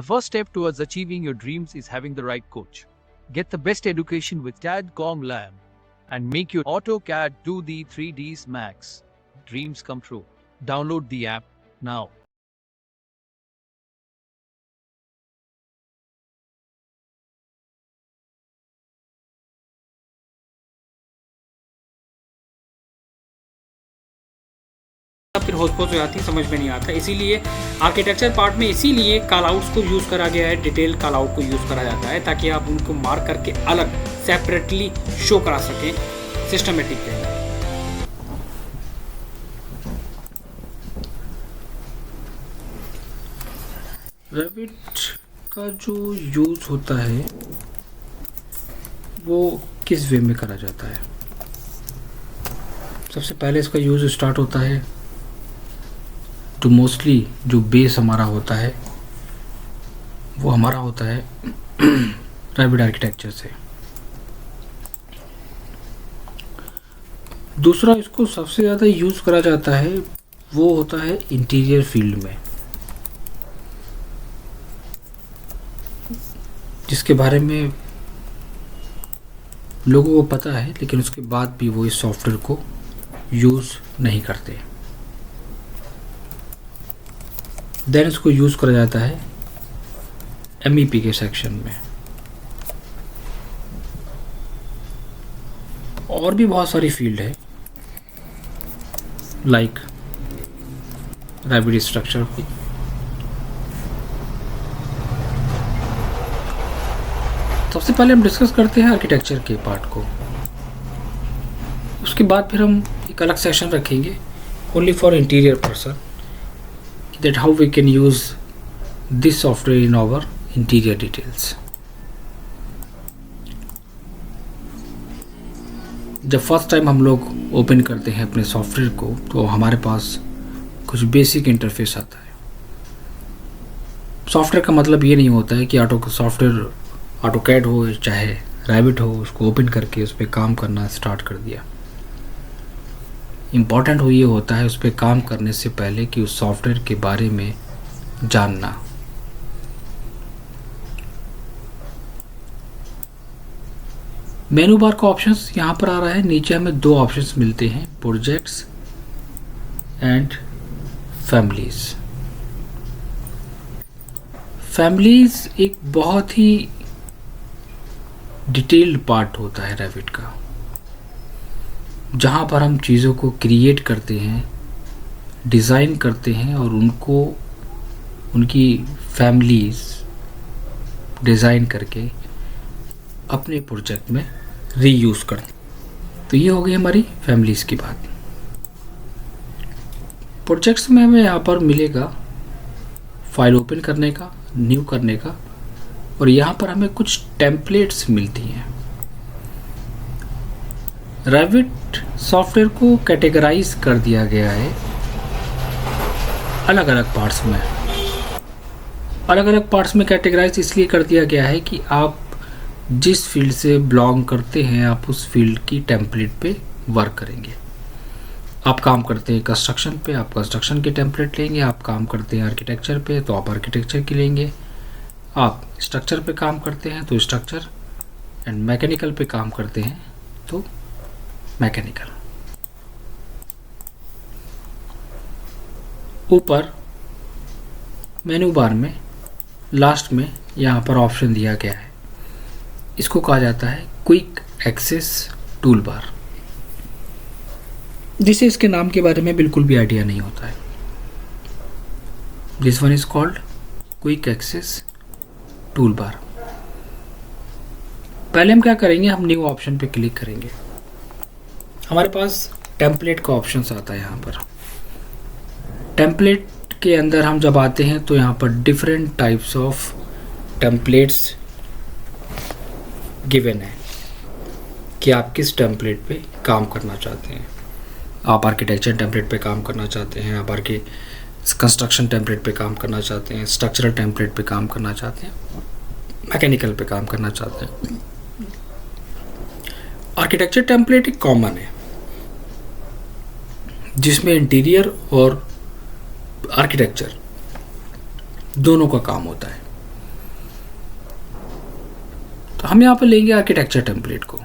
first step towards achieving your dreams is having the right coach. Get the best education with CAD.com Lab and make your AutoCAD 2D 3Ds Max dreams come true. Download the app now. फिर होच-पोच हो जाती है, समझ में नहीं आता। इसीलिए architecture part में इसीलिए कॉल आउट्स को यूज़ करा गया है, डिटेल कॉल आउट को यूज़ करा जाता है ताकि आप उनको मार्क करके अलग सेपरेटली शो करा सकें सिस्टमेटिक वे में। रेविट का जो यूज़ होता है वो किस वे में करा जाता है? सबसे पहले इसका यूज़ स्टार्ट होता है तो मोस्टली जो बेस हमारा होता है वो हमारा होता है रेविट आर्किटेक्चर से। दूसरा इसको सबसे ज़्यादा यूज़ करा जाता है वो होता है इंटीरियर फील्ड में, जिसके बारे में लोगों को पता है लेकिन उसके बाद भी वो इस सॉफ्टवेयर को यूज़ नहीं करते। देन इसको यूज़ करा जाता है MEP के सेक्शन में। और भी बहुत सारी फील्ड है लाइक रेविट स्ट्रक्चर। सबसे पहले हम डिस्कस करते हैं आर्किटेक्चर के पार्ट को, उसके बाद फिर हम एक अलग सेशन रखेंगे only for interior person, that how we can use this software in our interior details. जब फर्स्ट टाइम हम लोग ओपन करते हैं अपने सॉफ्टवेयर को तो हमारे पास कुछ बेसिक इंटरफेस आता है। सॉफ्टवेयर का मतलब ये नहीं होता है कि ऑटोकैड हो चाहे रेविट हो, उसको ओपन करके उस पर काम करना स्टार्ट कर दिया। इम्पॉर्टेंट ये होता है उस पर काम करने से पहले कि उस सॉफ्टवेयर के बारे में जानना। मेनू बार का ऑप्शंस यहाँ पर आ रहा है। नीचे हमें दो ऑप्शंस मिलते हैं, प्रोजेक्ट्स एंड फैमिलीज। फैमिलीज एक बहुत ही डिटेल्ड पार्ट होता है रेविट का, जहाँ पर हम चीज़ों को क्रिएट करते हैं, डिज़ाइन करते हैं और उनको उनकी फैमिलीज डिज़ाइन करके अपने प्रोजेक्ट में रीयूज़ करते हैं। तो ये हो गई हमारी फैमिलीज की बात। प्रोजेक्ट्स में हमें यहाँ पर मिलेगा फाइल ओपन करने का, न्यू करने का, और यहाँ पर हमें कुछ टेम्पलेट्स मिलती हैं। रेविट सॉफ्टवेयर को कैटेगराइज कर दिया गया है अलग अलग पार्ट्स में। अलग अलग पार्ट्स में कैटेगराइज इसलिए कर दिया गया है कि आप जिस फील्ड से बिलोंग करते हैं आप उस फील्ड की टेम्पलेट पे वर्क करेंगे। आप काम करते हैं कंस्ट्रक्शन पे, आप कंस्ट्रक्शन की टेम्पलेट लेंगे। आप काम करते हैं आर्किटेक्चर पे तो आप आर्किटेक्चर की लेंगे। आप स्ट्रक्चर पे काम करते हैं तो स्ट्रक्चर, एंड मैकेनिकल पे काम करते हैं तो मैकेनिकल। ऊपर मेनू बार में लास्ट में यहाँ पर ऑप्शन दिया गया है, इसको कहा जाता है क्विक एक्सेस टूल बार, जिसे इसके नाम के बारे में बिल्कुल भी आइडिया नहीं होता है। This one is called quick access tool bar. पहले हम क्या करेंगे, हम न्यू ऑप्शन पे क्लिक करेंगे। हमारे पास टेम्पलेट का ऑप्शन आता है। यहाँ पर टेम्पलेट के अंदर हम जब आते हैं तो यहाँ पर different types of templates given है कि आप किस टेम्पलेट पे काम करना चाहते हैं। आप आर्किटेक्चर टेम्पलेट पे काम करना चाहते हैं, आप कंस्ट्रक्शन टेम्पलेट पे काम करना चाहते हैं, स्ट्रक्चरल टेम्पलेट पे काम करना चाहते हैं, मैकेनिकल पे काम करना चाहते हैं। आर्किटेक्चर टेम्पलेट एक कॉमन है जिसमें इंटीरियर और आर्किटेक्चर दोनों का काम होता है। हम यहाँ पर लेंगे आर्किटेक्चर टेम्पलेट को,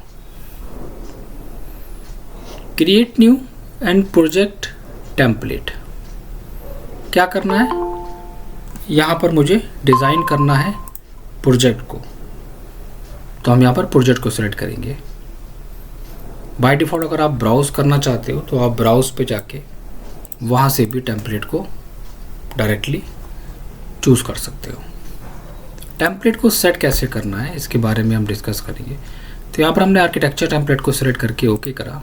create new and project template. क्या करना है, यहाँ पर मुझे डिज़ाइन करना है प्रोजेक्ट को, तो हम यहाँ पर प्रोजेक्ट को सिलेक्ट करेंगे। बाय डिफ़ॉल्ट अगर आप ब्राउज़ करना चाहते हो तो आप ब्राउज़ पे जाके वहाँ से भी टेम्पलेट को डायरेक्टली चूज़ कर सकते हो। टेम्पलेट को सेट कैसे करना है इसके बारे में हम डिस्कस करेंगे। तो यहाँ पर हमने आर्किटेक्चर टेम्पलेट को सिलेक्ट करके ओके करा,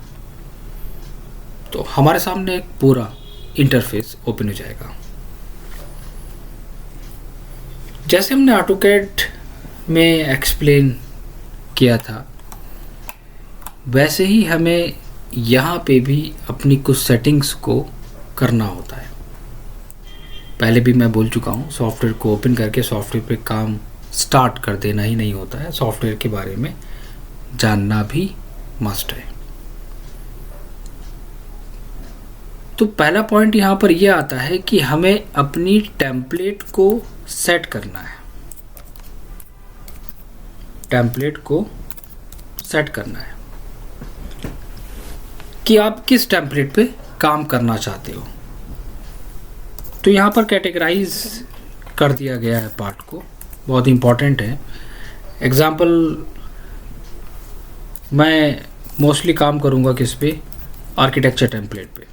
तो हमारे सामने एक पूरा इंटरफेस ओपन हो जाएगा। जैसे हमने ऑटोकैड में एक्सप्लेन किया था, वैसे ही हमें यहाँ पे भी अपनी कुछ सेटिंग्स को करना होता है। पहले भी मैं बोल चुका हूँ, सॉफ्टवेयर को ओपन करके सॉफ्टवेयर पे काम स्टार्ट कर देना ही नहीं होता है, सॉफ्टवेयर के बारे में जानना भी मस्ट है। तो पहला पॉइंट यहाँ पर यह आता है कि हमें अपनी टेम्पलेट को सेट करना है। टेम्पलेट को सेट करना है कि आप किस टेम्पलेट पे काम करना चाहते हो। तो यहाँ पर कैटेगराइज कर दिया गया है पार्ट को, बहुत इंपॉर्टेंट है। एग्जाम्पल मैं मोस्टली काम करूँगा किस पे, आर्किटेक्चर टेम्पलेट पे।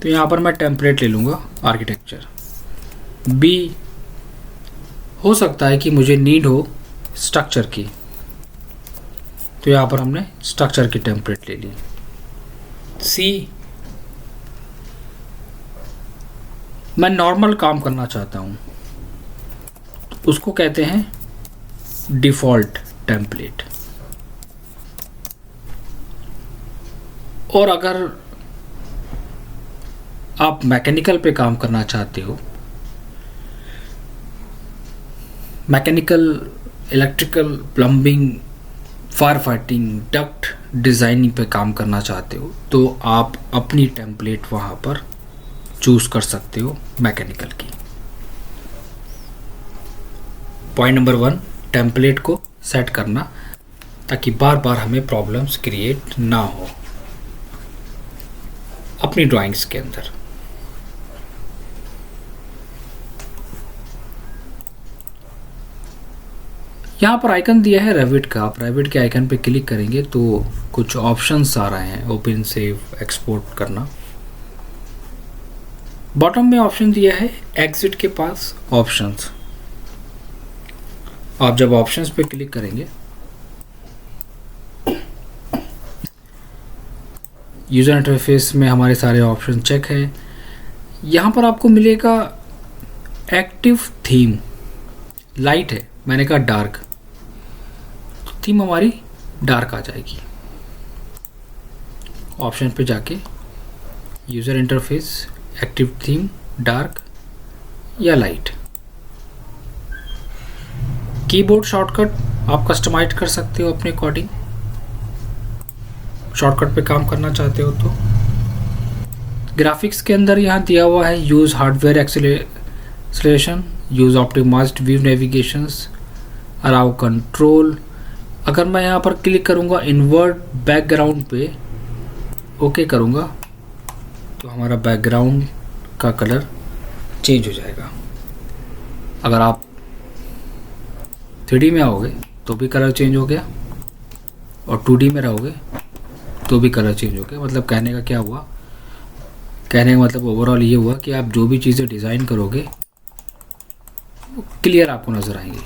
तो यहाँ पर मैं टेम्पलेट ले लूँगा आर्किटेक्चर। बी हो सकता है कि मुझे नीड हो स्ट्रक्चर की, तो यहाँ पर हमने स्ट्रक्चर की टेम्पलेट ले ली। सी मैं नॉर्मल काम करना चाहता हूँ, उसको कहते हैं डिफ़ॉल्ट टेम्पलेट। और अगर आप मैकेनिकल पे काम करना चाहते हो, mechanical, electrical, plumbing, fire fighting, duct designing पे काम करना चाहते हो, तो आप अपनी टेम्पलेट वहाँ पर चूज़ कर सकते हो मैकेनिकल की। पॉइंट नंबर 1, टेम्पलेट को सेट करना ताकि बार बार हमें प्रॉब्लम्स क्रिएट ना हो अपनी ड्राइंग्स के अंदर। यहाँ पर आइकन दिया है रेविट का, आप रेविट के आइकन पे क्लिक करेंगे तो कुछ ऑप्शंस आ रहे हैं, ओपन, सेव, एक्सपोर्ट करना। बॉटम में ऑप्शन दिया है एग्जिट के पास ऑप्शंस। आप जब ऑप्शंस पे क्लिक करेंगे, यूज़र इंटरफेस में हमारे सारे ऑप्शन चेक है। यहाँ पर आपको मिलेगा एक्टिव थीम, लाइट है, मैंने कहा डार्क, तो थीम हमारी डार्क आ जाएगी। ऑप्शन पे जाके user interface, active theme, dark या लाइट। कीबोर्ड शॉर्टकट आप कस्टमाइज कर सकते हो अपने अकॉर्डिंग, शॉर्टकट पे काम करना चाहते हो तो। ग्राफिक्स के अंदर यहाँ दिया हुआ है use hardware acceleration, use optimised view navigations, allow control. अगर मैं यहाँ पर क्लिक करूँगा इन्वर्ट बैकग्राउंड पे, ओके करूँगा, तो हमारा बैकग्राउंड का कलर चेंज हो जाएगा। अगर आप 3D में आओगे तो भी कलर चेंज हो गया, और 2D में रहोगे तो भी कलर चेंज हो गया। मतलब कहने का क्या हुआ, कहने का मतलब ओवरऑल ये हुआ कि आप जो भी चीज़ें डिज़ाइन करोगे वो क्लियर आपको नज़र आएंगे,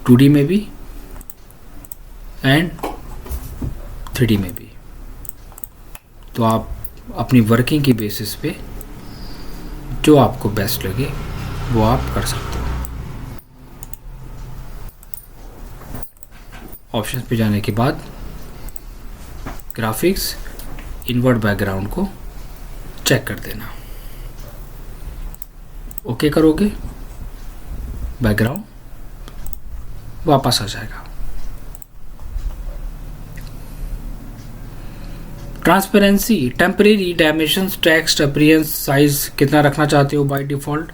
2D में भी एंड 3D में भी। तो आप अपनी वर्किंग की बेसिस पे जो आपको बेस्ट लगे वो आप कर सकते हो। ऑप्शंस पे जाने के बाद ग्राफिक्स, इन्वर्ट बैकग्राउंड को चेक कर देना, ओके करोगे, बैकग्राउंड वापस आ जाएगा। Transparency, temporary dimensions, text, appearance, size कितना रखना चाहते हो बाय डिफ़ॉल्ट,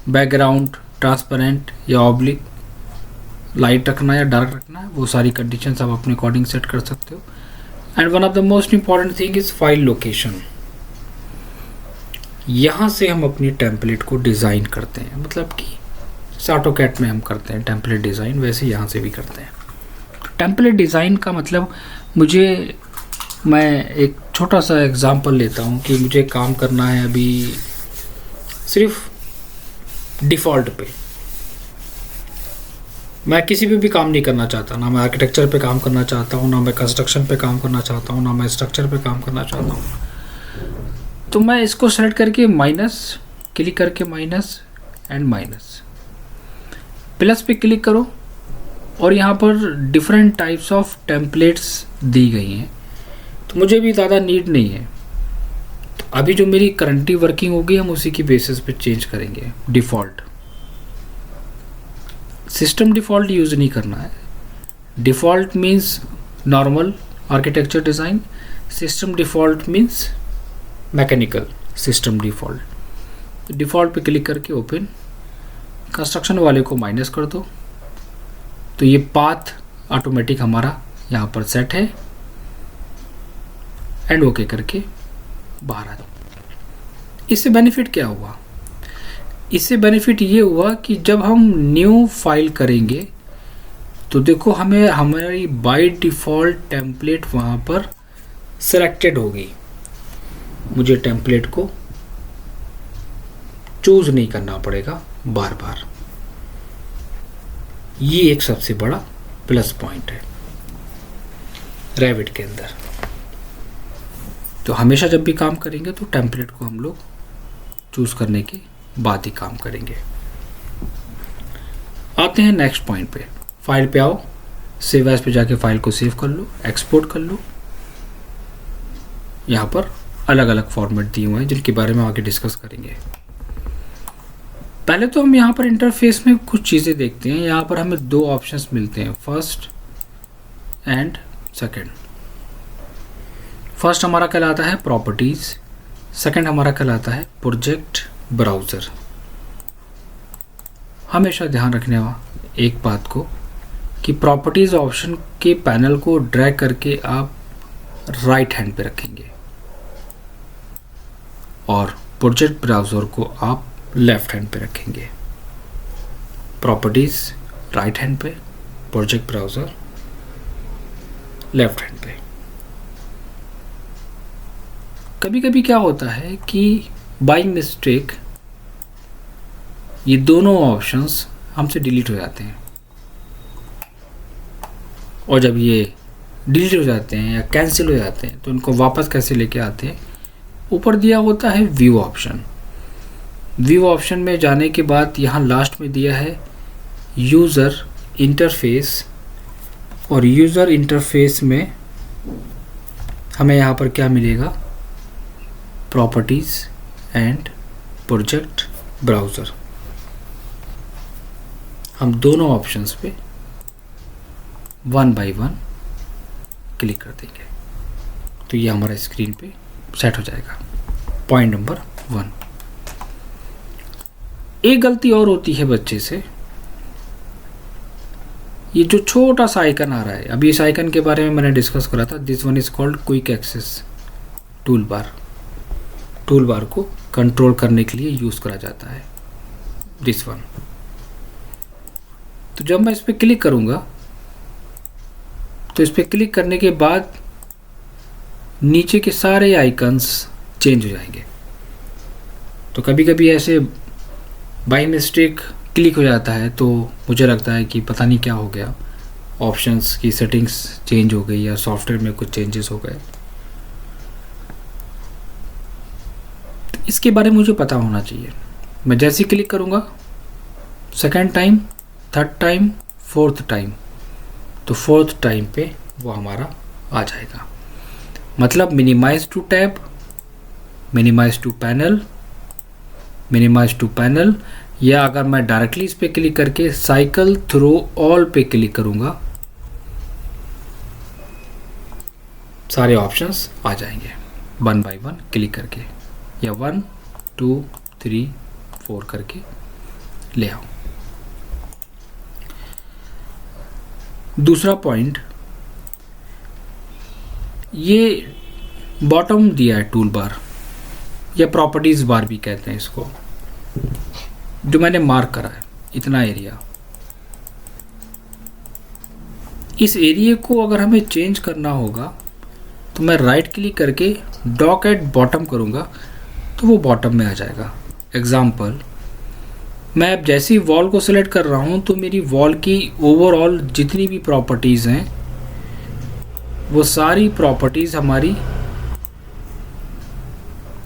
बैकग्राउंड ट्रांसपेरेंट या ऑब्लिक, लाइट रखना है या डार्क रखना है, वो सारी कंडीशंस आप अपने अकॉर्डिंग सेट कर सकते हो। And one of the most important thing is file location. यहाँ से हम अपनी टेम्पलेट को डिज़ाइन करते हैं, मतलब कि ऑटोकैड में हम करते हैं टेम्पलेट डिज़ाइन, वैसे यहाँ से भी करते हैं। टेम्पलेट डिज़ाइन का मतलब मैं एक छोटा सा एग्जांपल लेता हूँ कि मुझे काम करना है अभी सिर्फ डिफ़ॉल्ट पे, मैं किसी पे भी काम नहीं करना चाहता, ना मैं आर्किटेक्चर पे काम करना चाहता हूँ, ना मैं कंस्ट्रक्शन पे काम करना चाहता हूँ, ना मैं स्ट्रक्चर पे काम करना चाहता हूँ। तो मैं इसको सेलेक्ट करके माइनस, क्लिक करके माइनस एंड माइनस, प्लस पे क्लिक करो और यहाँ पर डिफरेंट टाइप्स ऑफ टेम्पलेट्स दी गई हैं। तो मुझे भी ज़्यादा नीड नहीं है, तो अभी जो मेरी करंटली वर्किंग होगी हम उसी की बेसिस पे चेंज करेंगे। डिफ़ॉल्ट, सिस्टम डिफ़ॉल्ट यूज़ नहीं करना है। Default means normal architecture design, system default means mechanical system default. Default पे क्लिक करके ओपन, कंस्ट्रक्शन वाले को माइनस कर दो, तो ये पाथ ऑटोमेटिक हमारा यहाँ पर सेट है। एंड ओके करके बाहर आ जाओ। इससे बेनिफिट क्या हुआ? इससे बेनिफिट ये हुआ कि जब हम न्यू फाइल करेंगे तो देखो हमें हमारी बाय डिफ़ॉल्ट टेम्पलेट वहाँ पर सेलेक्टेड होगी। मुझे टेम्पलेट को चूज़ नहीं करना पड़ेगा बार बार। ये एक सबसे बड़ा प्लस पॉइंट है रेविट के अंदर। तो हमेशा जब भी काम करेंगे तो टेम्पलेट को हम लोग चूज़ करने के बाद ही काम करेंगे। आते हैं नेक्स्ट पॉइंट पे। फाइल पे आओ, सेव एज पे जाके फाइल को सेव कर लो, एक्सपोर्ट कर लो। यहाँ पर अलग अलग फॉर्मेट दिए हुए हैं जिनके बारे में आगे डिस्कस करेंगे। पहले तो हम यहाँ पर इंटरफेस में कुछ चीज़ें देखते हैं। यहाँ पर हमें दो ऑप्शंस मिलते हैं, फर्स्ट एंड सेकंड। फर्स्ट हमारा कहलाता है प्रॉपर्टीज़, सेकंड हमारा कहलाता है प्रोजेक्ट ब्राउज़र। हमेशा ध्यान रखने वाला एक बात को कि प्रॉपर्टीज़ ऑप्शन के पैनल को ड्रैग करके आप राइट हैंड पे रखेंगे और प्रोजेक्ट ब्राउज़र को आप लेफ्ट हैंड पे रखेंगे। प्रॉपर्टीज़ राइट हैंड पे, प्रोजेक्ट ब्राउज़र लेफ्ट हैंड पे। कभी कभी क्या होता है कि बाय मिस्टेक ये दोनों ऑप्शंस हमसे डिलीट हो जाते हैं, और जब ये डिलीट हो जाते हैं या कैंसिल हो जाते हैं तो इनको वापस कैसे लेके आते हैं? ऊपर दिया होता है व्यू ऑप्शन। व्यू ऑप्शन में जाने के बाद यहाँ लास्ट में दिया है यूज़र इंटरफेस, और यूज़र इंटरफेस में हमें यहाँ पर क्या मिलेगा? Properties and project browser. हम दोनों ऑप्शंस पे वन बाय वन क्लिक कर देंगे तो ये हमारा स्क्रीन पे सेट हो जाएगा। Point number 1। एक गलती और होती है बच्चे से, ये जो छोटा सा आइकन आ रहा है, अभी इस आइकन के बारे में मैंने डिस्कस करा था। This one is called quick access tool bar. Tool bar को कंट्रोल करने के लिए यूज़ करा जाता है दिस वन। तो जब मैं इस पर क्लिक करूँगा तो इस पर क्लिक करने के बाद नीचे के सारे आइकन्स चेंज हो जाएंगे। तो कभी कभी ऐसे बाय मिस्टेक क्लिक हो जाता है तो मुझे लगता है कि पता नहीं क्या हो गया, ऑप्शंस की सेटिंग्स चेंज हो गई या सॉफ्टवेयर में कुछ चेंजेस हो गए। तो इसके बारे में मुझे पता होना चाहिए। मैं जैसे ही क्लिक करूँगा, second time, third time, fourth time, तो फोर्थ टाइम पे वो हमारा आ जाएगा। मतलब minimise to tab, minimise to panel, minimise to panel, या अगर मैं डायरेक्टली इस पे क्लिक करके साइकिल थ्रू ऑल पे क्लिक करूँगा, सारे ऑप्शंस आ जाएंगे वन बाय वन क्लिक करके, या 1 2 3 4 करके ले आओ। दूसरा पॉइंट, ये बॉटम दिया है टूल बार या प्रॉपर्टीज बार भी कहते हैं इसको, जो मैंने मार्क करा है इतना एरिया। इस एरिया को अगर हमें चेंज करना होगा तो मैं राइट क्लिक करके डॉक एट बॉटम करूँगा तो वो बॉटम में आ जाएगा। एग्जाम्पल, मैं अब जैसे ही वॉल को सिलेक्ट कर रहा हूँ तो मेरी वॉल की ओवरऑल जितनी भी प्रॉपर्टीज़ हैं वो सारी प्रॉपर्टीज़ हमारी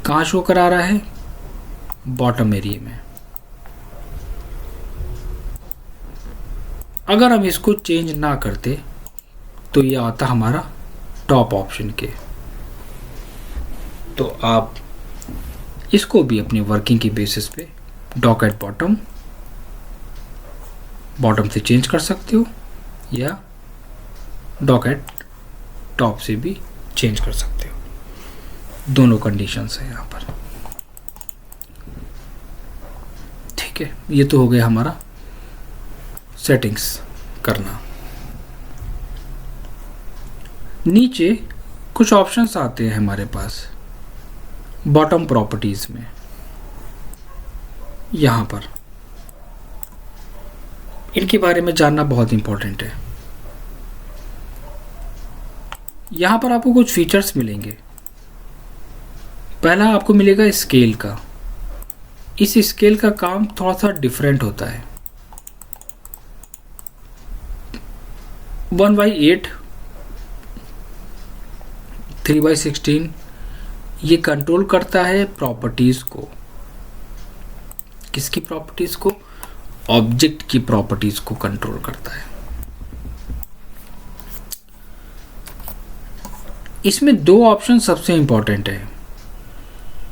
कहाँ शो करा रहा है, बॉटम एरिया में। अगर हम इसको चेंज ना करते तो ये आता हमारा टॉप ऑप्शन के। तो आप इसको भी अपनी वर्किंग की बेसिस पे डॉक एट बॉटम से चेंज कर सकते हो या डॉक एट टॉप से भी चेंज कर सकते हो। दोनों कंडीशंस हैं यहाँ पर। ठीक है, ये तो हो गया हमारा सेटिंग्स करना। नीचे कुछ ऑप्शंस आते हैं हमारे पास बॉटम प्रॉपर्टीज में। यहाँ पर इनके बारे में जानना बहुत इंपॉर्टेंट है। यहाँ पर आपको कुछ फीचर्स मिलेंगे। पहला आपको मिलेगा स्केल का। इस स्केल का काम थोड़ा सा डिफरेंट होता है। 1/8, 3/16 ये कंट्रोल करता है प्रॉपर्टीज को। किसकी प्रॉपर्टीज को? ऑब्जेक्ट की प्रॉपर्टीज को कंट्रोल करता है। इसमें दो ऑप्शन सबसे इंपॉर्टेंट है।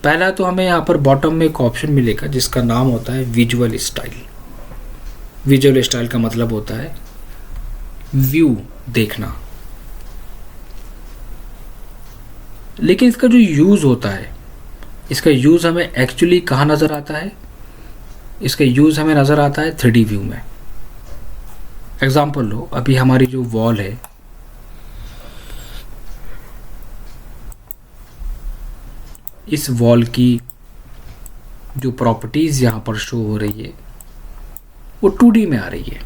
पहला तो हमें यहाँ पर बॉटम में एक ऑप्शन मिलेगा जिसका नाम होता है विजुअल स्टाइल। विजुअल स्टाइल का मतलब होता है व्यू देखना। लेकिन इसका जो यूज़ होता है, इसका यूज़ हमें एक्चुअली कहाँ नज़र आता है? इसका यूज़ हमें नज़र आता है 3D व्यू में। एग्जाम्पल लो, अभी हमारी जो वॉल है, इस वॉल की जो प्रॉपर्टीज़ यहाँ पर शो हो रही है वो 2D में आ रही है।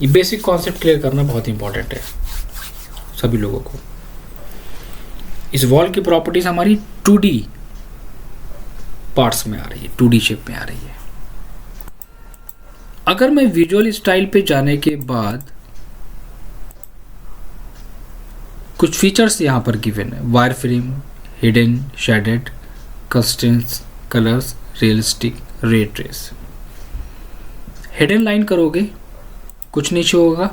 ये बेसिक कॉन्सेप्ट क्लियर करना बहुत इंपॉर्टेंट है सभी लोगों को। इस वॉल की प्रॉपर्टीज हमारी 2D पार्ट्स में आ रही है, 2D शेप में आ रही है। अगर मैं विजुअल स्टाइल पे जाने के बाद कुछ फीचर्स यहां पर गिवन है, wire frame, hidden, shaded, constants, colours, realistic, ray trace. Hidden line करोगे कुछ नीचे होगा,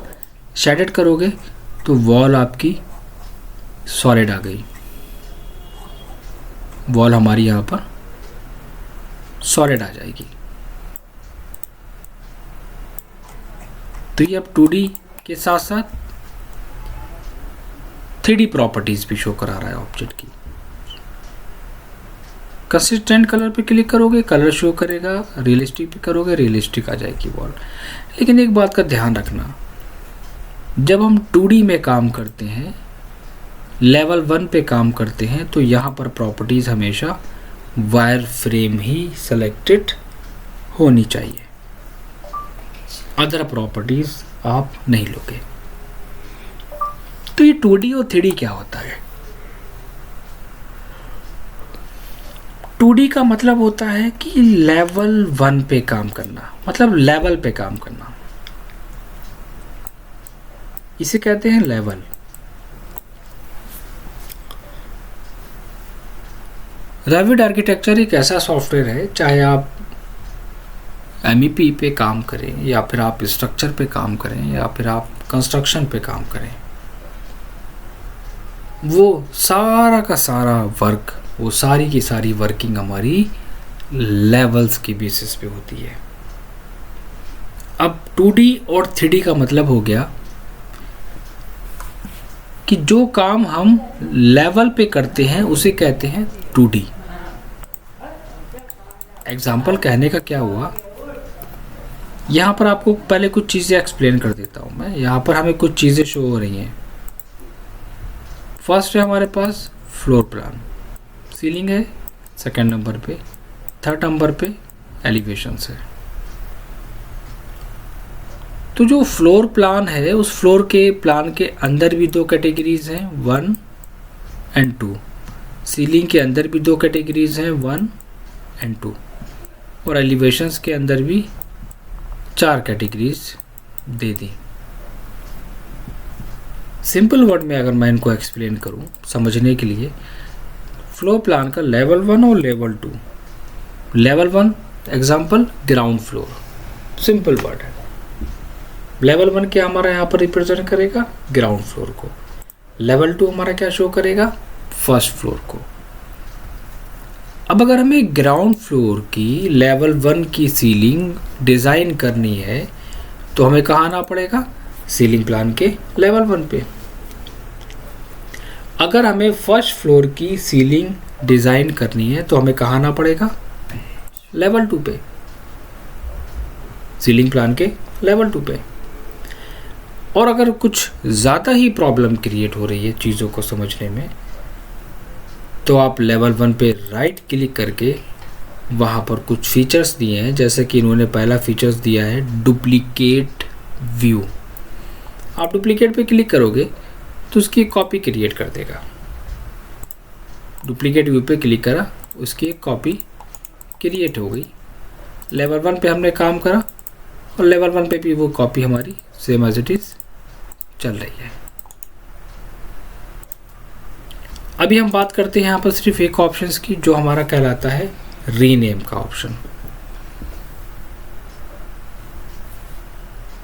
शेडेड करोगे तो वॉल आपकी सॉलिड आ गई। वॉल हमारी यहाँ पर सॉलिड आ जाएगी। तो ये अब 2D के साथ साथ 3D प्रॉपर्टीज भी शो करा रहा है ऑब्जेक्ट की। कंसिस्टेंट कलर पे क्लिक करोगे, कलर शो करेगा। रियलिस्टिक पे करोगे, रियलिस्टिक आ जाएगी वॉल। लेकिन एक बात का ध्यान रखना, जब हम 2D में काम करते हैं, लेवल 1 पे काम करते हैं, तो यहाँ पर प्रॉपर्टीज़ हमेशा वायर फ्रेम ही सेलेक्टेड होनी चाहिए। अदर प्रॉपर्टीज़ आप नहीं लोगे। तो ये 2D और 3D क्या होता है? 2D का मतलब होता है कि लेवल 1 पे काम करना, मतलब लेवल पे काम करना। इसे कहते हैं लेवल। रेविड आर्किटेक्चर एक ऐसा सॉफ्टवेयर है, चाहे आप MEP पे काम करें या फिर आप स्ट्रक्चर पे काम करें या फिर आप कंस्ट्रक्शन पे काम करें, वो सारा का सारा वर्क, वो सारी की सारी वर्किंग हमारी लेवल्स की बेसिस पे होती है। अब 2D और 3D का मतलब हो गया कि जो काम हम लेवल पे करते हैं उसे कहते हैं 2D। एग्जाम्पल कहने का क्या हुआ, यहाँ पर आपको पहले कुछ चीज़ें एक्सप्लेन कर देता हूँ मैं। यहाँ पर हमें कुछ चीज़ें शो हो रही हैं। फर्स्ट है हमारे पास फ्लोर प्लान, सीलिंग है सेकंड नंबर पे, थर्ड नंबर पे एलिवेशंस है। तो जो फ्लोर प्लान है उस फ्लोर के प्लान के अंदर भी दो कैटेगरीज हैं, 1 एंड 2। सीलिंग के अंदर भी दो कैटेगरीज हैं, 1 एंड 2। और एलिवेशंस के अंदर भी 4 कैटेगरीज दे दी। सिंपल वर्ड में अगर मैं इनको एक्सप्लेन करूं समझने के लिए, फ्लोर प्लान का लेवल 1 और level 2। Level 1 example ground floor, simple word है। लेवल 1 क्या हमारा यहाँ पर रिप्रेजेंट करेगा, ग्राउंड फ्लोर को। लेवल 2 हमारा क्या शो करेगा, फर्स्ट फ्लोर को। अब अगर हमें ग्राउंड फ्लोर की लेवल 1 की सीलिंग डिज़ाइन करनी है तो हमें कहाँ आना पड़ेगा, सीलिंग प्लान के लेवल 1 पे। अगर हमें फर्स्ट फ्लोर की सीलिंग डिज़ाइन करनी है तो हमें कहाँ आना पड़ेगा, लेवल 2 पे, सीलिंग प्लान के लेवल 2 पे। और अगर कुछ ज़्यादा ही प्रॉब्लम क्रिएट हो रही है चीज़ों को समझने में, तो आप लेवल 1 पे राइट क्लिक करके वहाँ पर कुछ फीचर्स दिए हैं, जैसे कि इन्होंने पहला फीचर्स दिया है डुप्लीकेट व्यू। आप डुप्लीकेट पे क्लिक करोगे तो उसकी कॉपी क्रिएट कर देगा। डुप्लीकेट व्यू पे क्लिक करा, उसकी एक कॉपी क्रिएट हो गई। लेवल 1 पे हमने काम करा और लेवल 1 पे भी वो कॉपी हमारी सेम एज इट इज़ चल रही है। अभी हम बात करते हैं यहाँ पर सिर्फ एक ऑप्शंस की, जो हमारा कहलाता है रीनेम का ऑप्शन।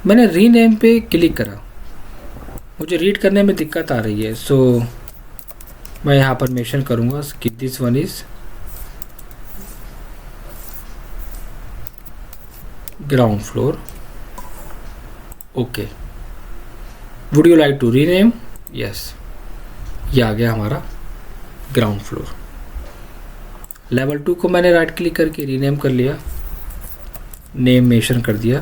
मैंने रीनेम पे क्लिक करा, मुझे रीड करने में दिक्कत आ रही है, सो मैं यहाँ पर मेंशन करूँगा कि this one is ground floor. Okay, would you like to rename, yes, ये आ गया हमारा ग्राउंड फ्लोर। लेवल 2 को मैंने राइट क्लिक करके रीनेम कर लिया, नेम मेंशन कर दिया